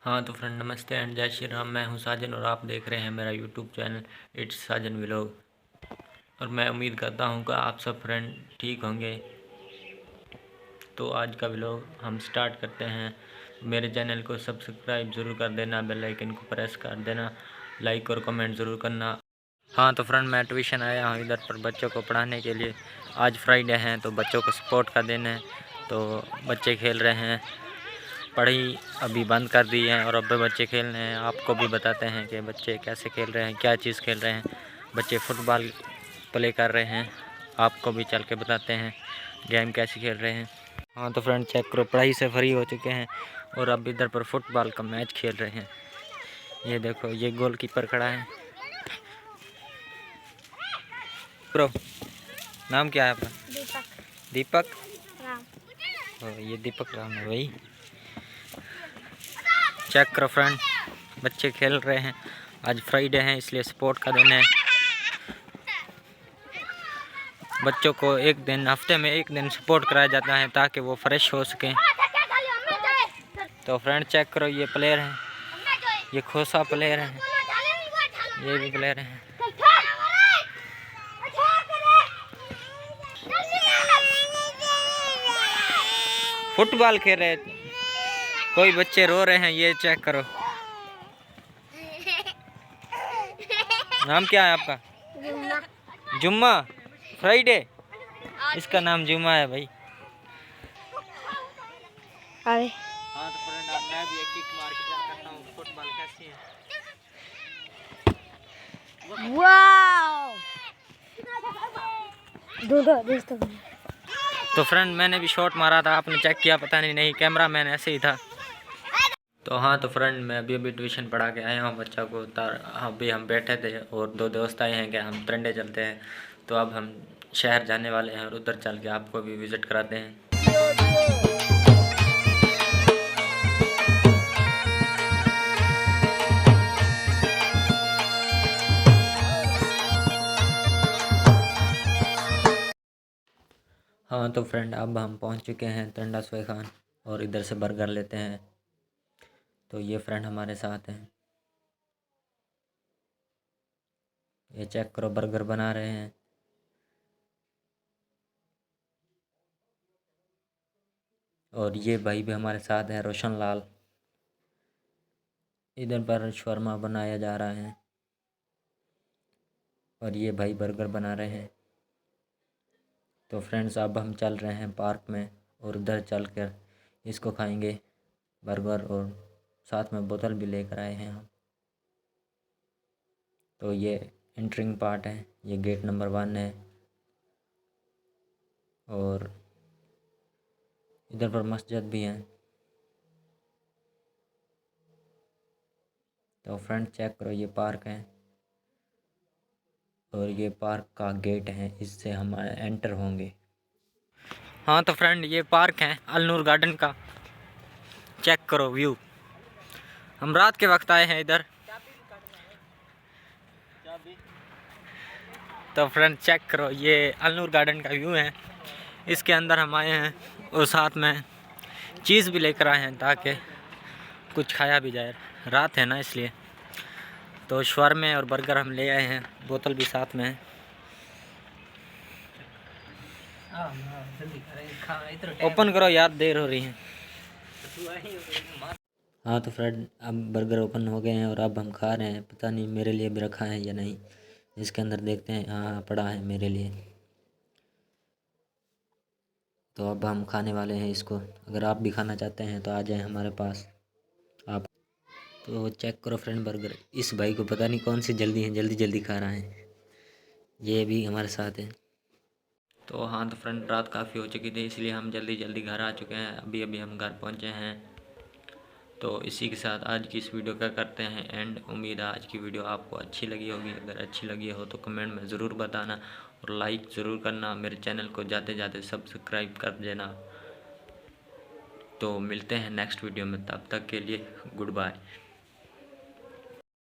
हाँ तो फ्रेंड नमस्ते एंड जय श्री राम। मैं हूँ साजन और आप देख रहे हैं मेरा YouTube channel it's Sajan vlog. और मैं उम्मीद करता हूँ कि आप सब फ्रेंड ठीक होंगे। तो आज का व्लॉग हम स्टार्ट करते हैं। मेरे चैनल को सब्सक्राइब ज़रूर कर देना, बेल आइकन को प्रेस कर देना, लाइक और कमेंट ज़रूर करना। हाँ तो फ्रेंड मैं ट्यूशन आया हूँ इधर पर बच्चों को पढ़ाने के लिए। आज फ्राइडे हैं तो बच्चों को सपोर्ट का दिन है, तो बच्चे खेल रहे हैं। पढ़ाई अभी बंद कर दी है और अब बच्चे खेल रहे हैं। आपको भी बताते हैं कि बच्चे कैसे खेल रहे हैं, क्या चीज़ खेल रहे हैं। बच्चे फुटबॉल प्ले कर रहे हैं, आपको भी चल के बताते हैं गेम कैसे खेल रहे हैं। हाँ तो फ्रेंड चेक करो, पढ़ाई से फ्री हो चुके हैं और अब इधर पर फुटबॉल का मैच खेल रहे हैं। ये देखो, ये गोलकीपर खड़ा है। प्रो नाम क्या है आपका? दीपक। दीपक राम। ये दीपक राम है भाई। चेक करो फ्रेंड, बच्चे खेल रहे हैं। आज फ्राइडे है इसलिए स्पोर्ट का दिन है। बच्चों को एक दिन, हफ्ते में एक दिन सपोर्ट कराया जाता है ताकि वो फ्रेश हो सकें। तो फ्रेंड चेक करो, ये प्लेयर हैं, ये खोसा प्लेयर हैं, ये भी प्लेयर हैं। फुटबॉल खेल रहे हैं, कोई बच्चे रो रहे हैं। ये चेक करो, नाम क्या है आपका? जुम्मा। फ्राइडे, इसका नाम जुम्मा है भाई। अरे हाँ तो फ्रेंड अब मैं भी एक किक मार के चेक करता हूँ फुटबॉल कैसी है। वाओ, दोस्तों। तो फ्रेंड मैंने भी शॉट मारा था, आपने चेक किया पता नहीं कैमरा मैन ऐसे ही था। तो हाँ तो फ्रेंड मैं अभी ट्यूशन पढ़ा के आया हूँ बच्चा को। अभी हम बैठे थे और दो दोस्त आए हैं कि हम ट्रेंडे चलते हैं। तो अब हम शहर जाने वाले हैं और उधर चल के आपको भी विज़िट कराते हैं। हाँ तो फ्रेंड अब हम पहुँच चुके हैं टंडा सोए खान और इधर से बर्गर लेते हैं। तो ये फ्रेंड हमारे साथ हैं, ये चेक करो बर्गर बना रहे हैं। और ये भाई भी हमारे साथ है, रोशन लाल। इधर पर शवर्मा बनाया जा रहा है और ये भाई बर्गर बना रहे हैं। तो फ्रेंड्स अब हम चल रहे हैं पार्क में और उधर चल कर इसको खाएंगे बर्गर, और साथ में बोतल भी लेकर आए हैं हम। तो ये एंट्रिंग पार्ट है, ये गेट नंबर 1 है। और इधर पर मस्जिद भी है। तो फ्रेंड चेक करो, ये पार्क है और ये पार्क का गेट है, इससे हम एंटर होंगे। हाँ तो फ्रेंड ये पार्क है अलनूर गार्डन का, चेक करो व्यू। हम रात के वक्त आए हैं इधर। तो फ्रेंड चेक करो, ये अलनूर गार्डन का व्यू है। इसके अंदर हम आए हैं और साथ में चीज़ भी लेकर आए हैं ताकि कुछ खाया भी जाए, रात है ना इसलिए। तो शवर्मे और बर्गर हम ले आए हैं, बोतल भी साथ में है। ओपन करो यार, देर हो रही है। हाँ तो फ्रेंड अब बर्गर ओपन हो गए हैं और अब हम खा रहे हैं। पता नहीं मेरे लिए भी रखा है या नहीं, इसके अंदर देखते हैं। हाँ पड़ा है मेरे लिए। तो अब हम खाने वाले हैं इसको। अगर आप भी खाना चाहते हैं तो आ जाएं हमारे पास आप। तो चेक करो फ्रेंड बर्गर, इस भाई को पता नहीं कौन सी जल्दी है, जल्दी जल्दी खा रहा है। ये भी हमारे साथ है। तो हाँ तो फ्रेंड रात काफ़ी हो चुकी थी इसलिए हम जल्दी जल्दी घर आ चुके हैं। अभी अभी हम घर पहुँचे हैं। तो इसी के साथ आज की इस वीडियो का करते हैं एंड। उम्मीद है आज की वीडियो आपको अच्छी लगी होगी। अगर अच्छी लगी हो तो कमेंट में ज़रूर बताना और लाइक ज़रूर करना। मेरे चैनल को जाते जाते सब्सक्राइब कर देना। तो मिलते हैं नेक्स्ट वीडियो में, तब तक के लिए गुड बाय।